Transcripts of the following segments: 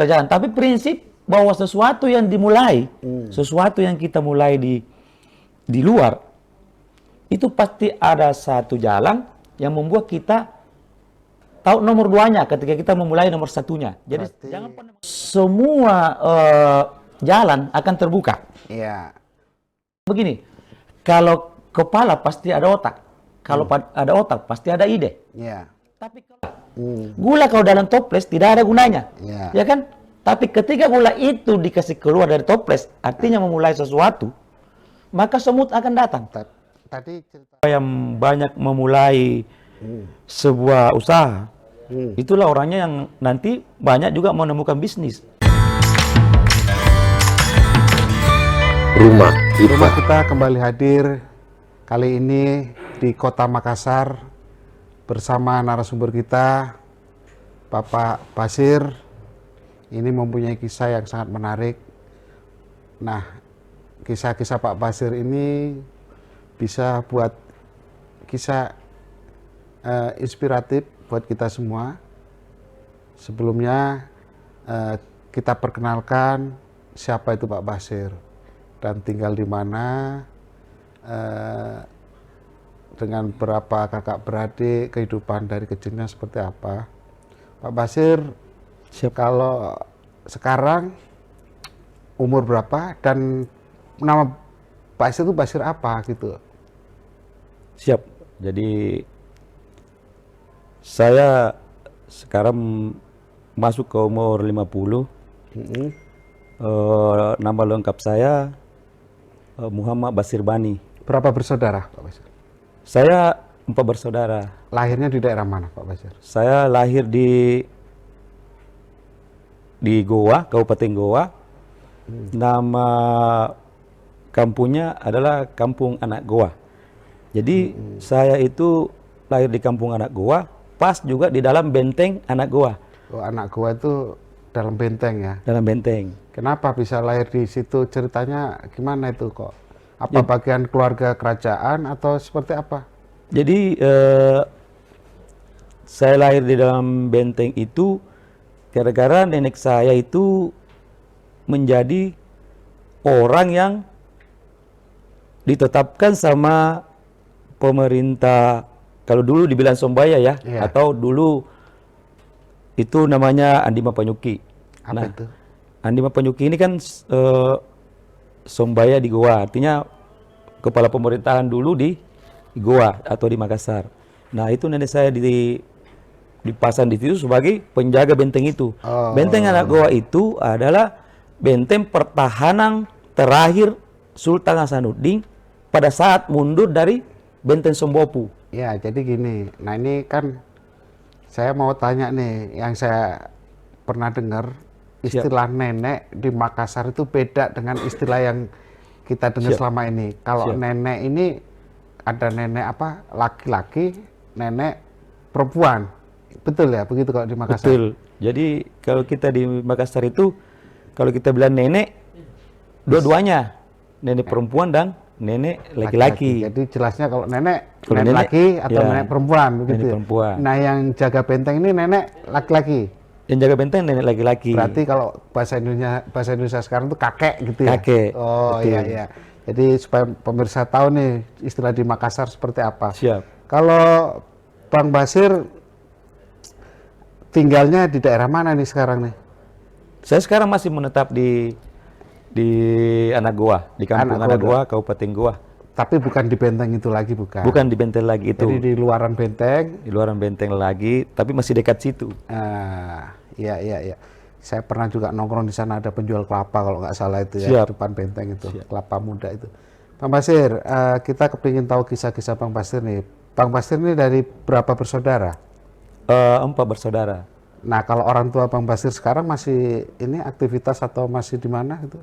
pekerjaan. Tapi prinsip bahwa sesuatu yang dimulai, sesuatu yang kita mulai di luar, itu pasti ada satu jalan yang membuat kita tahu nomor duanya ketika kita memulai nomor satunya. Jadi jangan pernah semua jalan akan terbuka. Iya. Begini, kalau kepala pasti ada otak. Kalau ada otak pasti ada ide. Iya. Tapi gula kalau dalam toples tidak ada gunanya. Iya. Ya kan? Tapi ketika gula itu dikasih keluar dari toples, artinya memulai sesuatu, maka semut akan datang. Tadi cerita Yang banyak memulai sebuah usaha, itulah orangnya yang nanti banyak juga menemukan bisnis. Rumah kita kembali hadir kali ini di Kota Makassar bersama narasumber kita, Bapak Basir. Ini mempunyai kisah yang sangat menarik. Nah, kisah-kisah Pak Basir ini bisa buat kisah inspiratif buat kita semua. Sebelumnya kita perkenalkan siapa itu Pak Basir dan tinggal di mana, dengan berapa kakak beradik, kehidupan dari kecilnya seperti apa. Pak Basir, kalau sekarang umur berapa dan nama Pak Basir itu Basir apa gitu? Siap. Jadi saya sekarang masuk ke umur 50. Nama lengkap saya Muhammad Basir Bani. Berapa bersaudara Pak Basir? Saya 4 bersaudara. Lahirnya di daerah mana Pak Basir? Saya lahir di Goa, Kabupaten Goa. Nama kampungnya adalah Kampung Anak Goa. Jadi saya itu lahir di Kampung Anak Goa, pas juga di dalam benteng Anak Goa. Oh, Anak Goa itu dalam benteng ya? Dalam benteng. Kenapa bisa lahir di situ? Ceritanya gimana itu kok? Apa bagian keluarga kerajaan atau seperti apa? Jadi saya lahir di dalam benteng itu gara-gara nenek saya itu menjadi orang yang ditetapkan sama pemerintah, kalau dulu dibilang Sombaya ya, atau dulu itu namanya Andi Mapanyuki. Apa itu? Andi Mapanyuki ini kan Sombaya di Goa, artinya kepala pemerintahan dulu di Goa atau di Makassar. Nah itu nenek saya dipasang di situ sebagai penjaga benteng itu. Benteng Anak Goa itu adalah benteng pertahanan terakhir Sultan Hasanuddin pada saat mundur dari benteng Sombopu. Ya, jadi gini. Nah ini kan saya mau tanya nih, yang saya pernah dengar istilah nenek di Makassar itu beda dengan istilah yang kita dengar selama ini. Kalau nenek ini ada nenek apa? Laki-laki, nenek perempuan. Betul ya? Begitu kalau di Makassar? Betul. Jadi kalau kita di Makassar itu, kalau kita bilang nenek, dua-duanya. Nenek perempuan dan nenek laki-laki. Jadi jelasnya kalau nenek laki atau nenek perempuan begitu. Nenek perempuan. Nah, yang jaga benteng ini nenek laki-laki. Yang jaga benteng nenek laki-laki. Berarti kalau bahasa Indonesia sekarang itu kakek gitu ya. Kakek. Oh iya iya. Jadi supaya pemirsa tahu nih istilah di Makassar seperti apa. Siap. Kalau Bang Basir tinggalnya di daerah mana nih sekarang nih? Saya sekarang masih menetap di Anak Goa, di Kampung Anak Goa, Kabupaten Goa. Tapi bukan di benteng itu lagi, bukan? Bukan di benteng lagi itu. Jadi di luaran benteng? Di luaran benteng lagi, tapi masih dekat situ. Iya, iya, iya. Saya pernah juga nongkrong di sana, ada penjual kelapa kalau nggak salah itu ya, depan benteng itu, kelapa muda itu. Bang Basir, kita kepingin tahu kisah-kisah Bang Basir nih. Bang Basir ini dari berapa bersaudara? 4 bersaudara. Nah, kalau orang tua Bang Basir sekarang masih ini aktivitas atau masih di mana gitu?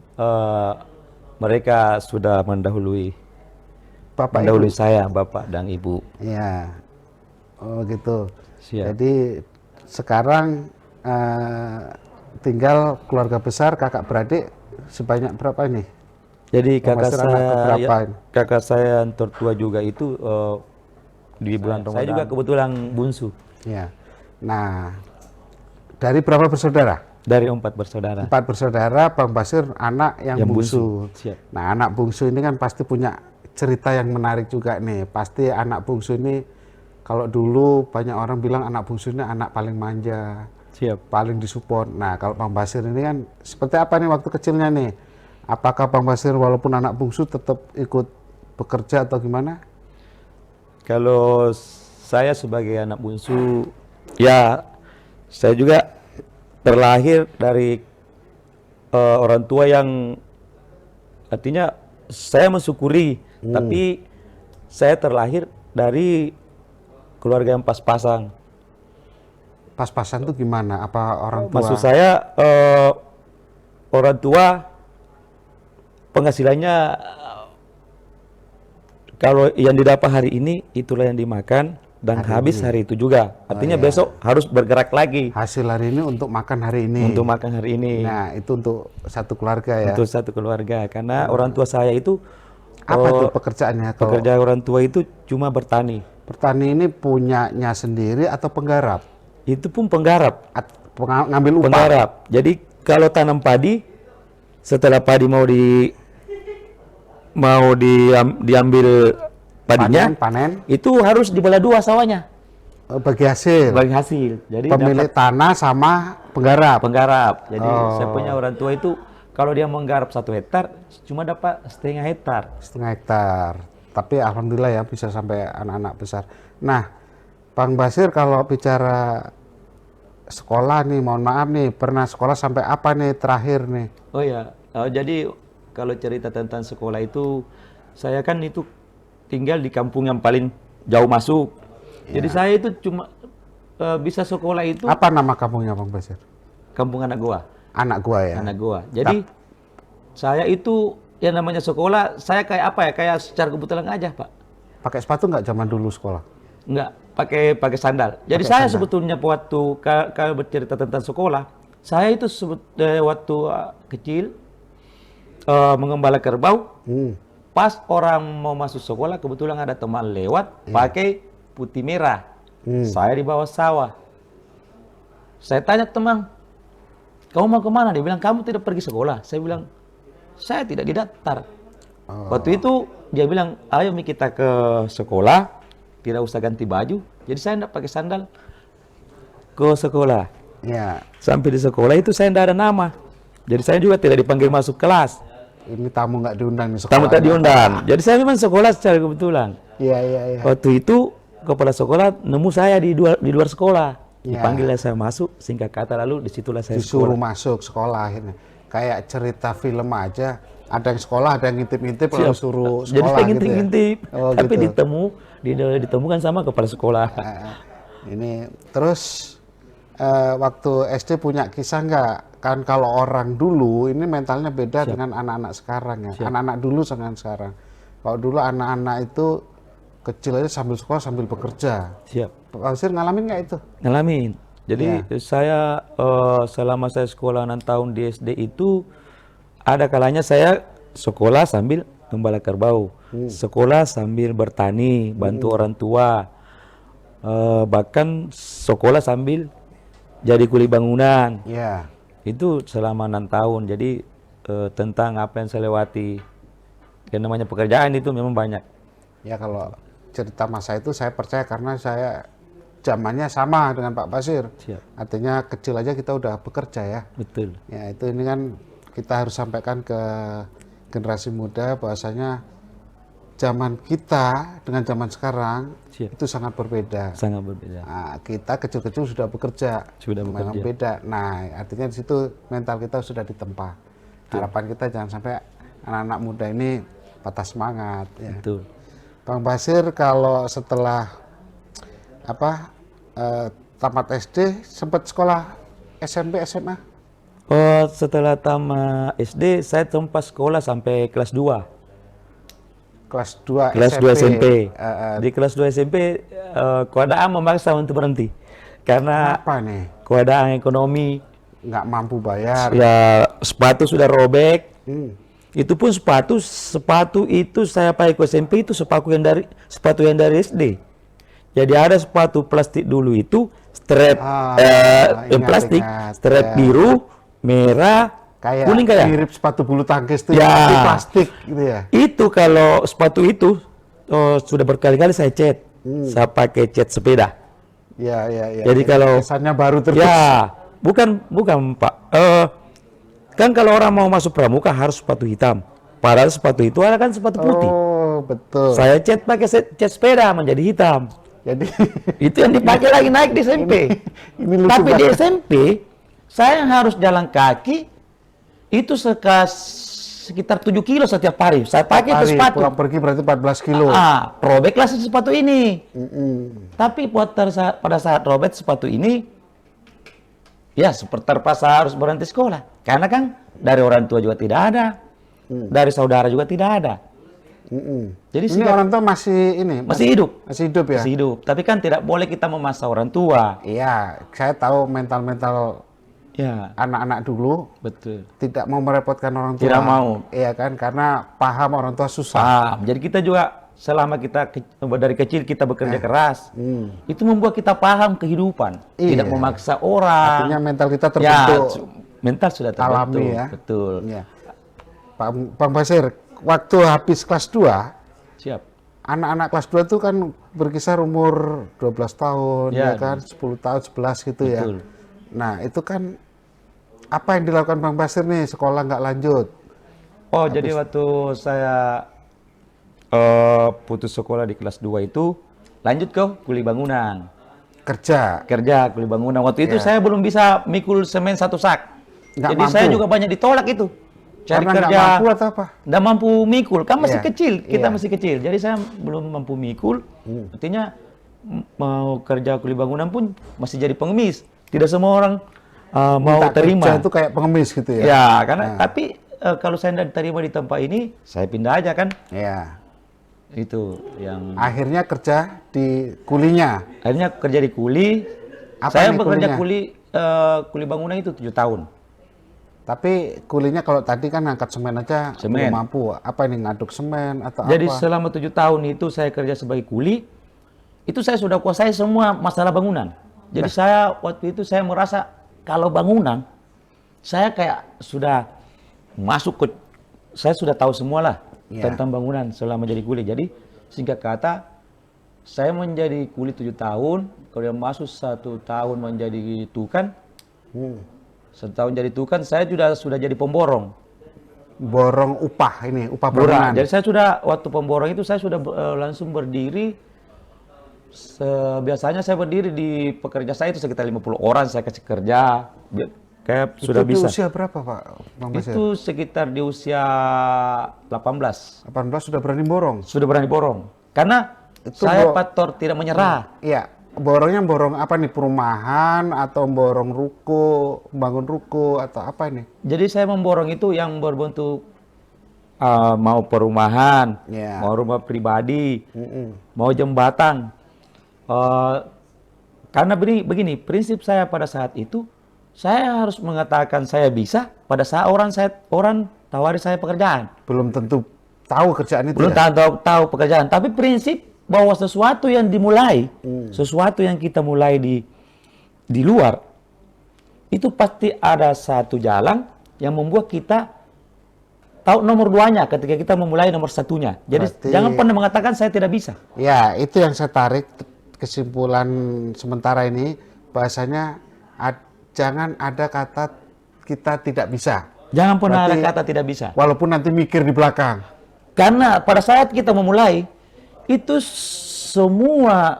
Mereka sudah mendahului. Mendahului saya, bapak dan ibu. Iya. Oh gitu. Siap. Jadi sekarang tinggal keluarga besar, kakak beradik sebanyak berapa ini? Jadi kakak saya yang tertua juga itu di bulan Ramadan. Saya juga kebetulan bungsu. Ya. Nah, dari berapa bersaudara? Dari 4 bersaudara. 4 bersaudara, Bang Basir anak yang bungsu. Siap. Nah, anak bungsu ini kan pasti punya cerita yang menarik juga nih. Pasti anak bungsu ini, kalau dulu banyak orang bilang anak bungsu ini anak paling manja, Siap. paling disupport. Nah, kalau Bang Basir ini kan seperti apa nih waktu kecilnya nih? Apakah Bang Basir walaupun anak bungsu tetap ikut bekerja atau gimana? Kalau saya sebagai anak bungsu, ya saya juga terlahir dari orang tua yang artinya saya mensyukuri, tapi saya terlahir dari keluarga yang pas-pasan. Pas-pasan tuh gimana? Apa orang tua? Maksud saya orang tua penghasilannya kalau yang didapat hari ini itulah yang dimakan dan habis hari itu juga. Artinya besok harus bergerak lagi Hasil hari ini untuk makan hari ini. untuk makan hari ini. Nah, itu untuk satu keluarga ya. Untuk satu keluarga, karena orang tua saya itu Apa tuh pekerjaannya? Kalau pekerja orang tua itu cuma bertani. petani ini punyanya sendiri atau penggarap? Itu pun penggarap. Ngambil upah? Penggarap. Jadi kalau tanam padi, setelah padi diambil padinya, Panen, itu harus dibelah dua sawahnya bagi hasil. bagi hasil. Jadi Pemilik dapat tanah sama penggarap. penggarap. Jadi Oh. saya punya orang tua itu kalau dia menggarap 1 hektar cuma dapat setengah hektar. Setengah hektar. Tapi alhamdulillah ya bisa sampai anak-anak besar. Nah, Bang Basir kalau bicara sekolah nih, mohon maaf nih, pernah sekolah sampai apa nih terakhir nih? Oh ya, jadi kalau cerita tentang sekolah itu, saya kan itu tinggal di kampung yang paling jauh masuk. Jadi saya itu cuma bisa sekolah itu Apa nama kampungnya Bang Basir? kampung anak goa, Anak gua ya. anak goa. Jadi saya itu yang namanya sekolah, saya kayak apa ya, kayak secara kebetulan aja Pak. Pakai sepatu nggak zaman dulu sekolah? Enggak, pakai sandal. Jadi Pakai saya sandal. sebetulnya waktu kalau bercerita tentang sekolah, saya itu waktu kecil mengembala kerbau. Pas orang mau masuk sekolah, kebetulan ada teman lewat pakai putih merah. Saya di bawah sawah. Saya tanya teman, kamu mau kemana? Dia bilang, kamu tidak pergi sekolah. Saya bilang, saya tidak didaftar. Waktu itu dia bilang, ayo Mi kita ke sekolah, tidak usah ganti baju. Jadi saya tidak pakai sandal ke sekolah. Ya, Sampai di sekolah itu saya tidak ada nama. Jadi saya juga tidak dipanggil masuk kelas. ini tamu nggak diundang di sekolah. Tamu tak diundang. Jadi saya memang sekolah secara kebetulan. Iya, iya, iya. Waktu itu kepala sekolah nemu saya di luar sekolah. Ya. Dipanggilnya saya masuk, singkat kata lalu disitulah saya Disuruh sekolah. masuk sekolah akhirnya. Kayak cerita film aja. Ada yang sekolah, ada yang ngintip-ngintip lalu Siap. suruh Jadi sekolah saya gitu ya. ngintip-ngintip, Oh, tapi gitu. ditemukan sama kepala sekolah. Ini terus waktu SD punya kisah nggak? Kan kalau orang dulu ini mentalnya beda dengan anak-anak sekarang ya. Anak-anak dulu dengan sekarang. Kalau dulu anak-anak itu kecil aja sambil sekolah sambil bekerja. Siap. Pak Basir ngalamin nggak itu? Ngalamin. Jadi saya selama saya sekolah 6 tahun di SD itu ada kalanya saya sekolah sambil gembala kerbau, sekolah sambil bertani, bantu orang tua, bahkan sekolah sambil jadi kuli bangunan. Iya. Itu selama 6 tahun. Jadi tentang apa yang saya lewati, yang namanya pekerjaan itu memang banyak. Ya kalau cerita masa itu saya percaya karena saya zamannya sama dengan Pak Basir. Siap. Artinya kecil aja kita udah bekerja ya. Betul. Ya itu ini kan kita harus sampaikan ke generasi muda bahwasanya zaman kita dengan zaman sekarang Siap. itu sangat berbeda. Sangat berbeda. Nah, kita kecil-kecil sudah bekerja. Sudah Memang bekerja. beda. Nah, artinya di situ mental kita sudah ditempa. Harapan kita jangan sampai anak-anak muda ini patah semangat ya. Betul. Bang Basir kalau setelah tamat SD sempat sekolah SMP SMA? Setelah tamat SD, saya tempat sekolah sampai kelas 2. Kelas 2 Kelas 2 SMP. Eh, Di kelas 2 SMP, keadaan memaksa untuk berhenti. Karena apa nih? keadaan ekonomi, Nggak mampu bayar. ya sepatu sudah robek. Hmm. Itu pun sepatu itu saya pakai ke SMP itu sepatu yang dari SD. Jadi ada sepatu plastik dulu itu strap yang Ingat, plastik, ingat. strap Ya. biru, merah, Kayak kuning kayak. mirip sepatu bulu tangkis tuh, Ya. tapi plastik gitu ya. Itu kalau sepatu itu sudah berkali-kali saya cat. Saya pakai cat sepeda. Ya, ya, ya. Jadi kalau kesannya baru terus. ya, bukan Pak. Kan kalau orang mau masuk pramuka harus sepatu hitam. Padahal sepatu itu ada kan sepatu putih. Oh, betul. Saya cat pakai cat sepeda menjadi hitam. Jadi Itu yang dipakai lagi naik di SMP. ini lucu Tapi di banget. SMP saya harus jalan kaki itu sekitar 7 kilo setiap hari. Saya pakai itu Hari sepatu. pulang pergi berarti 14 kilo. Robeklah si sepatu ini. Tapi pada saat robek sepatu ini, ya seperti terpaksa harus berhenti sekolah. Karena kan dari orang tua juga tidak ada, dari saudara juga tidak ada. Jadi Ini orang tua masih masih hidup. Masih hidup ya? Masih hidup. Tapi kan tidak boleh kita memaksa orang tua. Iya, saya tahu mental-mental Ya, anak-anak dulu betul. tidak mau merepotkan orang tua. Tidak mau. Iya kan, karena paham orang tua susah. Paham. Jadi kita juga selama dari kecil kita bekerja keras, itu membuat kita paham kehidupan, Iya. tidak memaksa orang. Artinya mental kita Ya, terbentuk. mental sudah terbentuk. Alami ya. Betul. Iya. Pak Basir, waktu habis kelas 2, Siap. anak-anak kelas 2 itu kan berkisar umur 12 tahun, Ya. ya kan, 10 tahun, 11 gitu ya. Betul. Nah, itu kan apa yang dilakukan Bang Basir nih, sekolah nggak lanjut? Oh, jadi waktu saya putus sekolah di kelas 2 itu lanjut ke kuli bangunan. Kerja. Kerja kuli bangunan. Waktu itu Ya. saya belum bisa mikul semen 1 sak. Nggak Jadi mampu. saya juga banyak ditolak itu. Cari Karena nggak kerja. mampu atau apa? Nggak mampu mikul, kan masih Iya, kecil, kita iya. masih kecil. Jadi saya belum mampu mikul, artinya mau kerja kuli bangunan pun masih jadi pengemis. Tidak semua orang mau Minta terima. kerja itu kayak pengemis gitu ya? Ya, karena tapi kalau saya tidak diterima di tempat ini, saya pindah aja kan. Iya. Itu yang Akhirnya kerja di kulinya. akhirnya kerja di kuli. Apa Saya nih bekerja kulinya? kuli bangunan itu 7 tahun. Tapi kulinya kalau tadi kan ngangkat semen aja Semen. belum mampu. Apa ini, ngaduk semen atau Jadi apa? selama 7 tahun itu saya kerja sebagai kuli, itu saya sudah kuasai semua masalah bangunan. Jadi saya waktu itu saya merasa kalau bangunan, saya kayak sudah masuk ke, saya sudah tahu semua lah Iya. tentang bangunan selama jadi kuli. Jadi singkat kata, saya menjadi kuli 7 tahun, kemudian masuk 1 tahun menjadi tukang, 1 tahun jadi tukang, saya sudah jadi pemborong. Borong upah ini, upah Murah. bangunan. Jadi saya sudah waktu pemborong itu saya sudah langsung berdiri. Biasanya saya berdiri di pekerja saya itu sekitar 50 orang saya kasih kerja. Kayak sudah Itu di bisa. usia berapa Pak Bang Basir? Itu sekitar di usia 18. 18 sudah berani borong? Sudah berani borong. Karena Itu saya faktor tidak menyerah. Iya. Borongnya borong apa nih? Perumahan atau borong ruko, bangun ruko atau apa ini? Jadi saya memborong itu yang berbentuk mau perumahan, Iya. mau rumah pribadi, mau jembatan. Karena begini, prinsip saya pada saat itu, saya harus mengatakan saya bisa pada saat orang tawari saya pekerjaan. Belum tentu tahu kerjaan itu Belum ya? tahu pekerjaan, tapi prinsip bahwa sesuatu yang dimulai, sesuatu yang kita mulai di luar, itu pasti ada satu jalan yang membuat kita tahu nomor 2-nya ketika kita memulai nomor 1-nya. Jadi Berarti- jangan pernah mengatakan saya tidak bisa. Ya, itu yang saya tarik kesimpulan sementara ini, bahasanya jangan ada kata kita tidak bisa. Jangan pernah ada Berarti- kata tidak bisa. Walaupun nanti mikir di belakang. Karena pada saat kita memulai, itu semua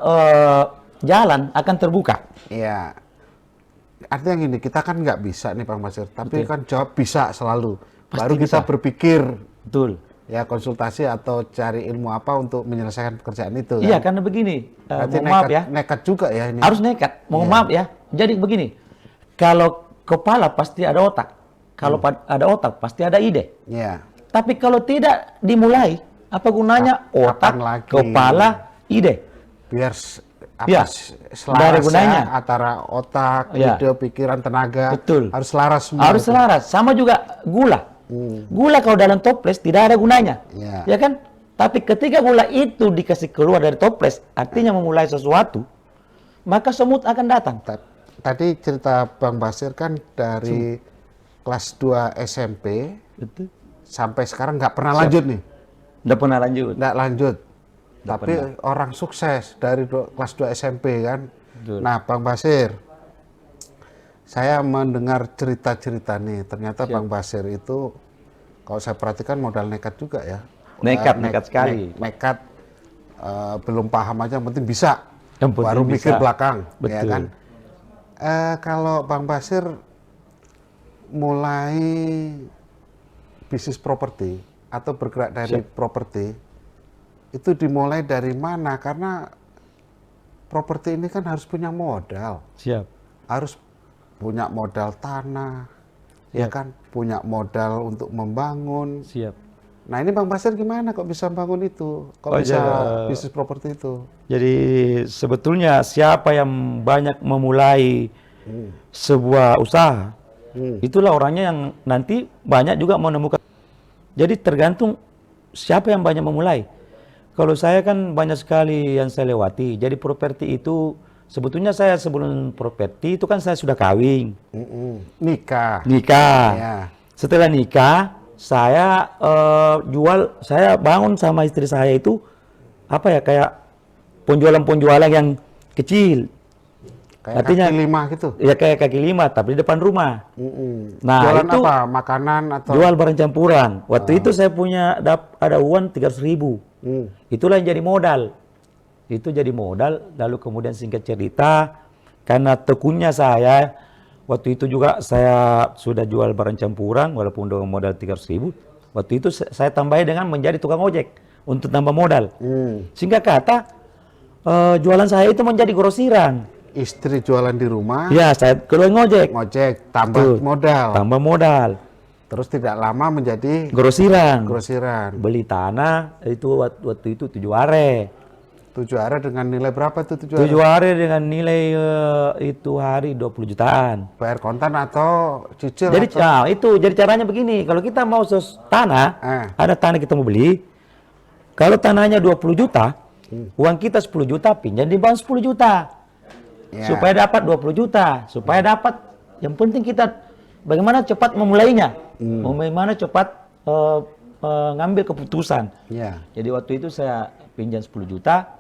jalan akan terbuka. Iya. Artinya gini, kita kan nggak bisa nih Bang Basir, tapi kan jawab bisa selalu. Baru kita bisa. berpikir, Betul. ya konsultasi atau cari ilmu apa untuk menyelesaikan pekerjaan itu. Iya, Kan? karena begini, Berarti mohon maaf nekat, ya, nekat juga ya ini. harus nekat. Mohon maaf ya. Jadi begini, kalau kepala pasti ada otak. Kalau ada otak pasti ada ide. Iya. Tapi kalau tidak dimulai, apa gunanya otak, kapan lagi? kepala, ide? Biar Ya, selaras dari gunanya. ya, antara otak, Ya. ide, pikiran, tenaga. Betul. Harus selaras semua. Harus itu. selaras. Sama juga gula. Gula kalau dalam toples tidak ada gunanya. Ya. Ya kan? Tapi ketika gula itu dikasih keluar dari toples, artinya memulai sesuatu, maka semut akan datang. Tadi cerita Bang Basir kan dari kelas 2 SMP Betul. sampai sekarang nggak pernah lanjut nih. Nggak pernah lanjut. Nggak lanjut. Nggak Tapi orang sukses dari kelas 2 SMP kan. Betul. Nah, Bang Basir, saya mendengar cerita-cerita nih. Ternyata Bang Basir itu, kalau saya perhatikan modal nekat juga ya. Nekat sekali. Nekat, belum paham aja, yang penting bisa. Yang penting Baru mikir bisa. belakang, ya Betul. kan? Kalau Bang Basir mulai bisnis properti atau bergerak dari properti, itu dimulai dari mana? Karena properti ini kan harus punya modal, Siap. harus punya modal tanah, ya kan, punya modal untuk membangun. Siap. Nah ini Bang Basir gimana kok bisa bangun itu? Kok Oh, bisa ya. bisnis properti itu? Jadi sebetulnya siapa yang banyak memulai sebuah usaha, itulah orangnya yang nanti banyak juga menemukan. Jadi tergantung siapa yang banyak memulai. Kalau saya kan banyak sekali yang saya lewati. Jadi properti itu sebetulnya saya sebelum properti itu kan saya sudah kawin, Nikah. nikah. Ya. Setelah nikah saya saya bangun sama istri saya itu apa ya, kayak penjualan yang kecil. Kayak Artinya kaki lima gitu. ya kayak kaki lima tapi di depan rumah. Nah, Jualan itu apa? Makanan atau? jual barang campuran. Waktu itu saya punya ada uang 300.000. Itulah yang jadi modal. Itu jadi modal. Lalu kemudian singkat cerita, karena tekunnya saya, waktu itu juga saya sudah jual barang campuran walaupun dengan modal 300.000. Waktu itu saya tambahin dengan menjadi tukang ojek untuk tambah modal. Sehingga kata jualan saya itu menjadi grosiran. Istri jualan di rumah, Ya, saya keluar ngojek. ngojek, tambah Betul. modal. Tambah modal. Terus tidak lama menjadi Grosiran. grosiran. Beli tanah itu waktu itu 7 are. 7 hari dengan nilai berapa tuh 7 hari? 7 are dengan nilai itu hari 20 jutaan. Bayar kontan atau cicil? Jadi atau? itu jadi caranya begini, kalau kita mau tanah, ada tanah kita mau beli. Kalau tanahnya 20 juta, uang kita 10 juta, pinjam di bank 10 juta. Ya. Supaya dapat 20 juta, supaya dapat, yang penting kita bagaimana cepat memulainya, bagaimana cepat ngambil keputusan. Ya. Jadi waktu itu saya pinjam 10 juta,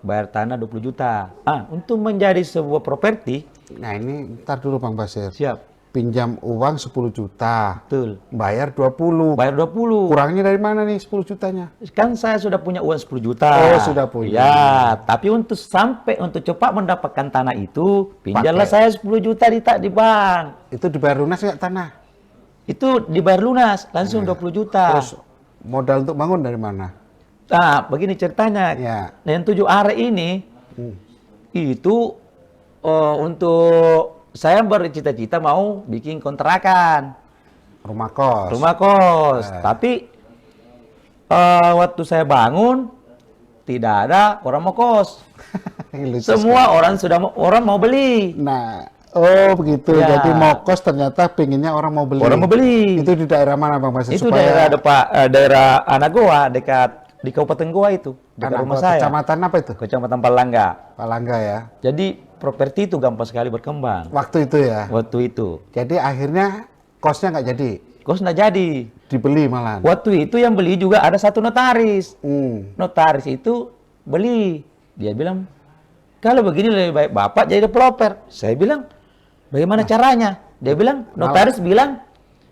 bayar tanah 20 juta. Untuk menjadi sebuah properti, Nah ini ntar dulu Bang Basir. siap, Pinjam uang 10 juta, betul. bayar 20. Bayar 20. Kurangnya dari mana nih 10 jutanya? Kan saya sudah punya uang 10 juta. Oh, sudah punya. Ya, tapi untuk cepat mendapatkan tanah itu, pinjamlah Pakai. saya 10 juta di bank. Itu dibayar lunas nggak tanah? Itu dibayar lunas, langsung 20 juta. Terus modal untuk bangun dari mana? Nah, begini ceritanya. Ya. Nah, yang 7 are ini, itu untuk saya bercita-cita mau bikin kontrakan. Rumah kos. Rumah kos. Tapi waktu saya bangun, tidak ada orang mau kos. Lucu Semua orang mau beli. Nah, oh begitu. Ya. Jadi mau kos ternyata pinginnya orang mau beli. Orang mau beli. Itu di daerah mana Bang Basir? Itu daerah anak Goa, dekat di Kabupaten Goa itu, dekat Anak rumah Goa, saya. Kecamatan apa itu? Kecamatan Palangga. Palangga ya. Jadi properti itu gampang sekali berkembang Waktu itu ya. waktu itu. Jadi akhirnya kosnya nggak jadi. Kos nggak jadi. Dibeli malahan. Waktu itu yang beli juga ada satu notaris. Hmm. Notaris itu beli. Dia bilang, kalau begini lebih baik Bapak jadi developer. Saya bilang, bagaimana caranya? Dia bilang, notaris bilang,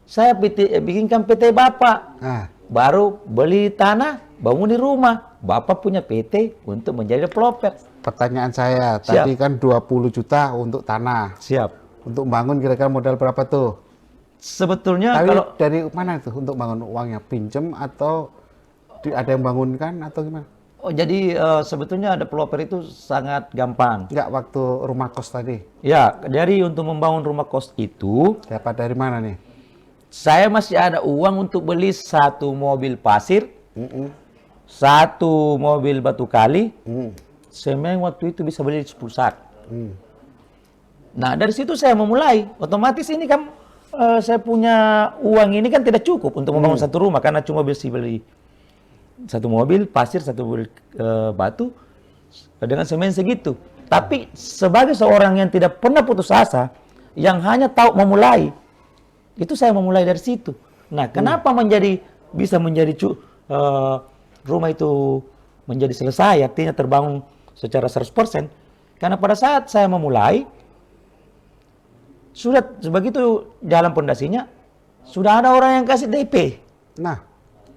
saya bikinkan PT Bapak. Nah, Baru beli tanah, bangun di rumah. Bapak punya PT untuk menjadi developer. pertanyaan saya Siap. tadi kan 20 juta untuk tanah. Siap. Untuk bangun kira-kira modal berapa tuh? Sebetulnya Tapi kalau dari mana itu untuk bangun uangnya? Pinjem atau ada yang bangunkan atau gimana? jadi sebetulnya developer itu sangat gampang. Enggak waktu rumah kos tadi. Ya, dari untuk membangun rumah kos itu, Dapat dari mana nih? saya masih ada uang untuk beli 1 mobil pasir, 1 mobil batu kali, semen waktu itu bisa beli 10 sak. Nah, dari situ saya memulai. Otomatis ini kan saya punya uang ini kan tidak cukup untuk membangun satu rumah karena cuma bisa beli 1 mobil pasir, 1 mobil batu dengan semen segitu. Tapi sebagai seorang yang tidak pernah putus asa, yang hanya tahu memulai, Itu saya memulai dari situ. Nah, kenapa bisa menjadi rumah itu menjadi selesai, artinya terbangun secara 100%? Karena pada saat saya memulai, sudah begitu jalan pondasinya, sudah ada orang yang kasih DP. Nah,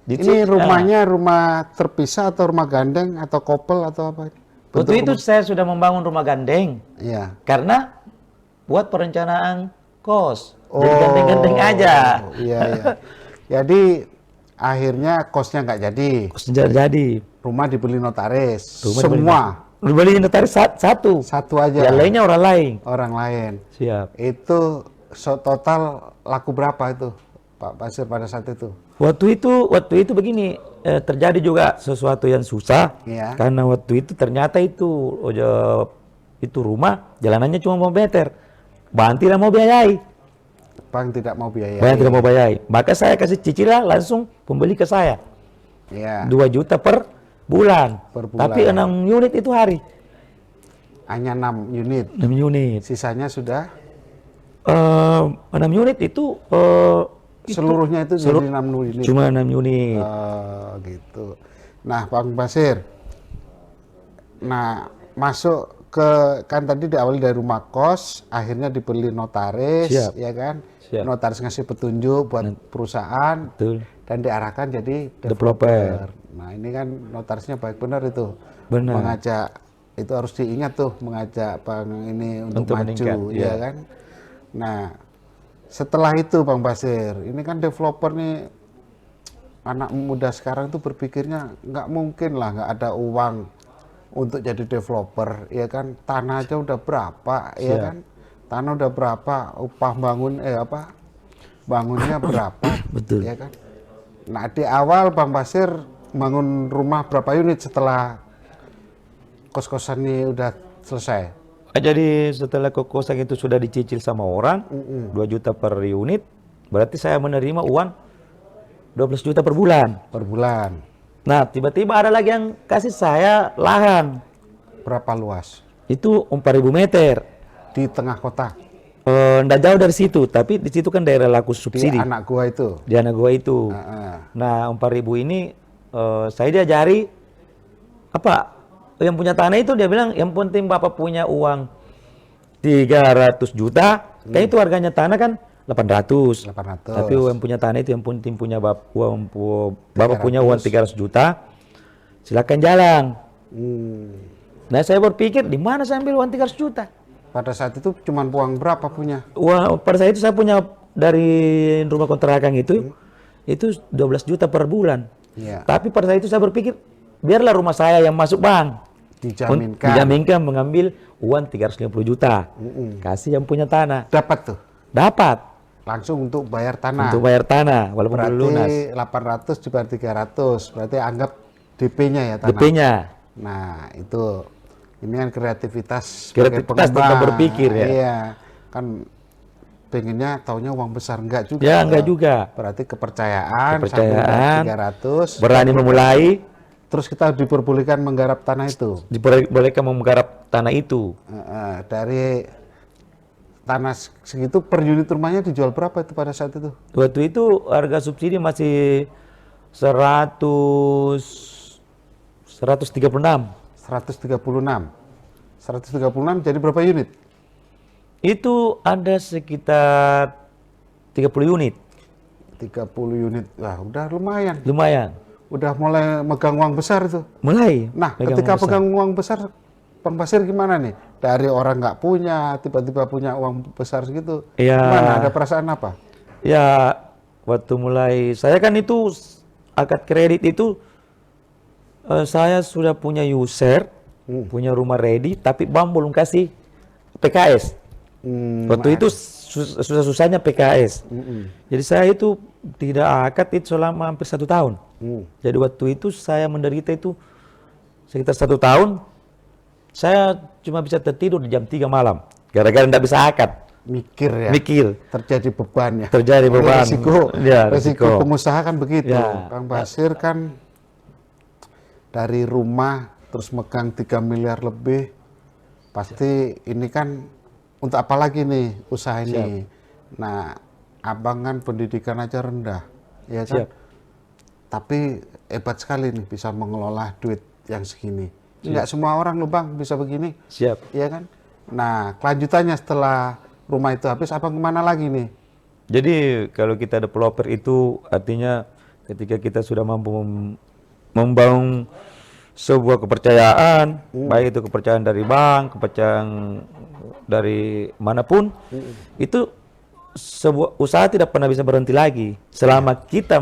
Di ini situ- rumahnya rumah terpisah atau rumah gandeng atau couple atau apa? Waktu itu saya sudah membangun rumah gandeng Iya. karena buat perencanaan kos. Jadi gandeng-gandeng aja. Iya, iya. Jadi akhirnya kosnya nggak jadi. Kos jadi. Rumah dibeli notaris. Rumah Semua dibeli notaris satu. satu aja. Yang lainnya orang lain. Orang lain. Siap. Itu total laku berapa itu, Pak Basir pada saat itu? Waktu itu begini, terjadi juga sesuatu yang susah. Iya. Karena waktu itu ternyata itu rumah jalanannya cuma 1 meter. Bang tidak mau biayai. Bang tidak mau biaya. Bang tidak mau biayai. Maka saya kasih cicilan langsung pembeli ke saya. Iya. 2 juta per bulan. Per bulan. Tapi 6 unit itu hari. Hanya 6 unit. 6 unit. Sisanya sudah 6 unit itu seluruhnya itu jadi 6 unit. cuma 6 unit. Oh, gitu. Nah, Bang Basir. Nah, masuk ke kan tadi diawali dari rumah kos, akhirnya dibeli notaris, Siap. ya kan? Siap. Notaris ngasih petunjuk buat perusahaan Betul. dan diarahkan jadi Developer. Nah, ini kan notarisnya baik benar itu. Benar. Mengajak itu harus diingat tuh, mengajak Bang ini untuk maju, meningkat, ya ya. kan? Nah, setelah itu Bang Basir, ini kan developer nih anak muda sekarang tuh berpikirnya nggak mungkin lah nggak ada uang untuk jadi developer, ya kan? Tanah aja udah berapa, ya Siap. kan? Tanah udah berapa, upah bangunnya berapa, Betul. ya kan? Nah, di awal Bang Basir bangun rumah berapa unit setelah kos-kosan ini udah selesai? Jadi setelah kosan itu sudah dicicil sama orang, 2 juta per unit, berarti saya menerima uang 12 juta per bulan. Per bulan. Nah, tiba-tiba ada lagi yang kasih saya lahan. Berapa luas? Itu 4.000 meter. Di tengah kota. Nggak jauh dari situ, tapi di situ kan daerah laku Di subsidi. anak gua itu. Di anak gua itu. Nah, 4.000 ini saya diajari apa? Yang punya tanah itu dia bilang yang penting Bapak punya uang 300 juta, kan itu harganya tanah kan 800. 800. Tapi yang punya tanah itu yang penting punya Bapak punya uang 300 juta, silakan jalan. Nah, saya berpikir di mana saya ambil uang 300 juta? Pada saat itu cuman uang berapa punya? Wah, pada saat itu saya punya dari rumah kontrakan itu 12 juta per bulan. Iya. Tapi pada saat itu saya berpikir biarlah rumah saya yang masuk bank. Dijaminkan mengambil uang 350 juta. Kasih yang punya tanah. Dapat tuh. Dapat. Langsung untuk bayar tanah. Untuk bayar tanah walaupun berarti belum lunas. 800 dibayar 300. Berarti anggap DP-nya ya tanah. DP-nya. Nah, itu ini kan kreativitas Kreativitas sebagai tetap pengembang. berpikir ya. Iya. Kan pengennya taunya uang besar enggak juga. Ya, enggak juga. Berarti kepercayaan Kepercayaan, sampai 300. Berani memulai, Terus kita diperbolehkan menggarap tanah itu. diperbolehkan menggarap tanah itu. Dari tanah segitu per unit rumahnya dijual berapa itu pada saat itu? Waktu itu harga subsidi masih 136. 136 jadi berapa unit? Itu ada sekitar 30 unit. 30 unit. Wah, udah lumayan. Lumayan. Udah mulai megang uang besar itu. Mulai. Nah, pegang ketika uang besar. pegang uang besar, Bang Basir gimana nih? Dari orang nggak punya, tiba-tiba punya uang besar segitu. Iya. Gimana? Ada perasaan apa? Ya, waktu mulai saya kan itu akad kredit itu saya sudah punya user, punya rumah ready, tapi Bang belum kasih PKS. Waktu itu susah-susahnya PKS. Jadi saya itu tidak akad itu selama hampir 1 tahun. Jadi waktu itu saya menderita itu sekitar 1 tahun. Saya cuma bisa tertidur di jam 3 malam. Gara-gara tidak bisa akad. Mikir ya. Mikir. Terjadi beban ya. Terjadi beban. Resiko, Ya, resiko pengusaha kan begitu. Ya. Bang Basir kan dari rumah terus megang 3 miliar lebih. Pasti ini kan untuk apa lagi nih usaha ini. Nah, Abang kan pendidikan aja rendah, ya kan? Siap. Tapi hebat sekali nih bisa mengelola duit yang segini. Nggak semua orang loh Bang bisa begini, Siap. ya kan? Nah, kelanjutannya setelah rumah itu habis, abang kemana lagi nih? Jadi kalau kita developer itu artinya ketika kita sudah mampu membangun sebuah kepercayaan, baik itu kepercayaan dari bank, kepercayaan dari manapun, itu sebuah usaha tidak pernah bisa berhenti lagi selama kita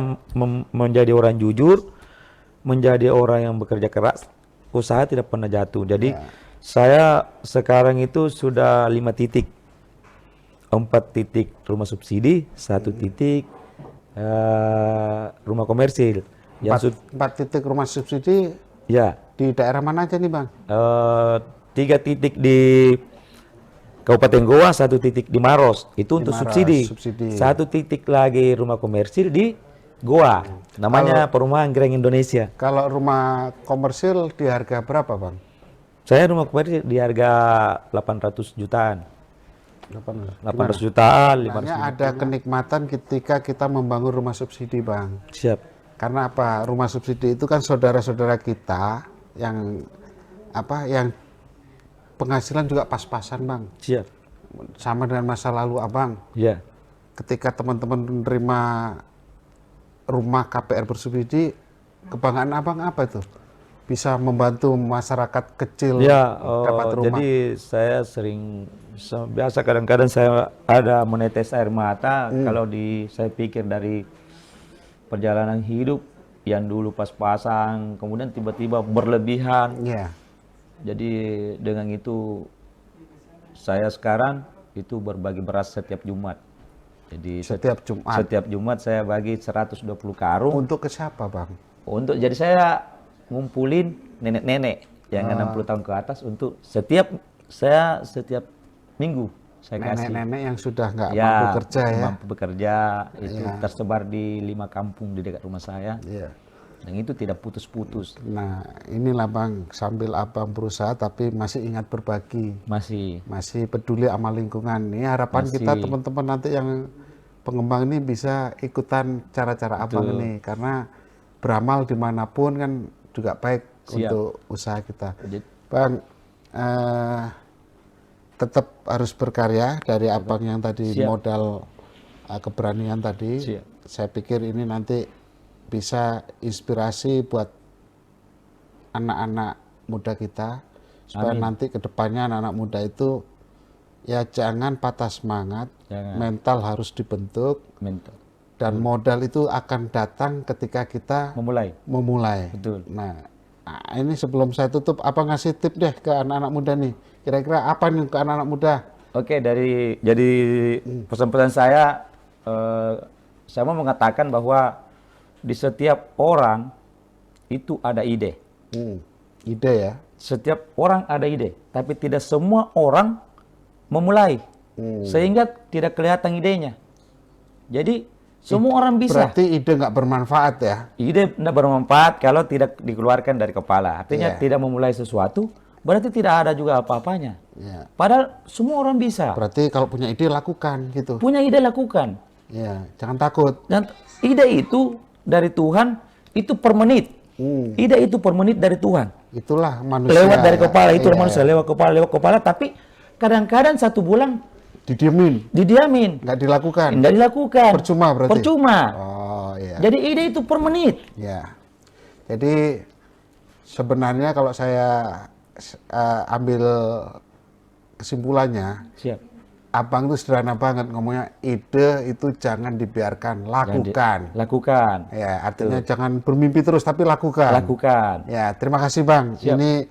menjadi orang jujur, menjadi orang yang bekerja keras, usaha tidak pernah jatuh. Jadi saya sekarang itu sudah 5 titik, 4 titik rumah subsidi, 1 titik rumah komersil. Yang 4 titik rumah subsidi ya, di daerah mana aja nih Bang? 3 titik di Kabupaten Goa, 1 titik di Maros, itu untuk Maros, subsidi. subsidi. 1 titik lagi rumah komersil di Goa, namanya Perumahan Grand Indonesia. Kalau rumah komersil di harga berapa Bang? Saya rumah komersil di harga 800 jutaan. 800 jutaan, 500 Sebenarnya ada kenikmatan ketika kita membangun rumah subsidi Bang. Siap. Karena apa? Rumah subsidi itu kan saudara-saudara kita yang yang penghasilan juga pas-pasan Bang. Siap. Sama dengan masa lalu Abang. Ya. Ketika teman-teman menerima rumah KPR bersubsidi, kebanggaan Abang apa itu? Bisa membantu masyarakat kecil Ya, dapat rumah. jadi saya sering biasa kadang-kadang saya ada menetes air mata kalau saya pikir dari perjalanan hidup yang dulu pas-pasan, kemudian tiba-tiba berlebihan. Iya. Jadi dengan itu saya sekarang itu berbagi beras setiap Jumat. Jadi Setiap Jumat. setiap Jumat saya bagi 120 karung. Untuk ke siapa Bang? Jadi saya ngumpulin nenek-nenek yang 60 tahun ke atas untuk setiap minggu saya kasih. Nenek-nenek yang sudah nggak Ya, mampu kerja ya. mampu bekerja, itu tersebar di 5 kampung di dekat rumah saya. Iya. Dan itu tidak putus-putus. Nah, inilah Bang, sambil Abang berusaha tapi masih ingat berbagi. Masih peduli sama lingkungan. Ini harapan kita teman-teman nanti yang pengembang ini bisa ikutan cara-cara Abang ini. Karena beramal dimanapun kan juga baik untuk usaha kita. Bang, tetap harus berkarya dari Abang yang tadi modal keberanian tadi. Saya pikir ini nanti bisa inspirasi buat anak-anak muda kita supaya nanti kedepannya anak-anak muda itu ya jangan patah semangat, mental harus dibentuk, dan modal itu akan datang ketika kita memulai. Betul. Nah, ini sebelum saya tutup, apa ngasih tip deh ke anak-anak muda nih? Kira-kira apa nih ke anak-anak muda? Oke, jadi pesan-pesan saya mau mengatakan bahwa di setiap orang itu ada ide. Ide ya? Setiap orang ada ide, tapi tidak semua orang memulai. Sehingga tidak kelihatan idenya. Jadi semua orang bisa. Berarti ide nggak bermanfaat ya? Ide tidak bermanfaat kalau tidak dikeluarkan dari kepala. Artinya tidak memulai sesuatu, berarti tidak ada juga apa-apanya. Padahal semua orang bisa. Berarti kalau punya ide lakukan gitu. Punya ide lakukan. Ya, jangan takut. Dan ide itu dari Tuhan itu per menit. Ide itu per menit dari Tuhan. Itulah manusia. Lewat dari kepala, itulah manusia lewat kepala. Tapi kadang-kadang 1 bulan didiamin. Nggak dilakukan. Percuma berarti. Oh iya. Jadi ide itu per menit. Ya. Jadi sebenarnya kalau saya ambil kesimpulannya, Abang itu sederhana banget ngomongnya, ide itu jangan dibiarkan, lakukan. Ya, artinya jangan bermimpi terus tapi lakukan. Ya, terima kasih Bang. Ini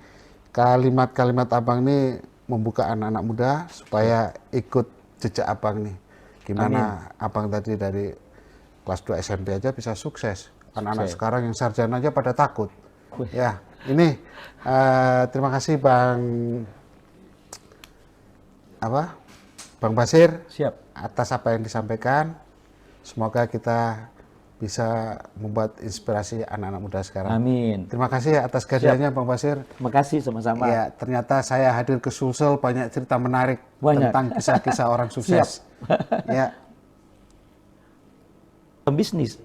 kalimat-kalimat Abang ini membuka anak-anak muda supaya ikut jejak Abang nih. Gimana Abang tadi dari kelas 2 SMP aja bisa sukses. Anak-anak sekarang yang sarjana aja pada takut. Ya, ini terima kasih Bang Basir atas apa yang disampaikan. Semoga kita bisa membuat inspirasi anak-anak muda sekarang. Amin. Terima kasih atas kehadirannya Bang Basir. Terima kasih sama-sama. Ya, ternyata saya hadir ke Sulsel banyak cerita menarik tentang kisah-kisah orang sukses. Ya. bisnis.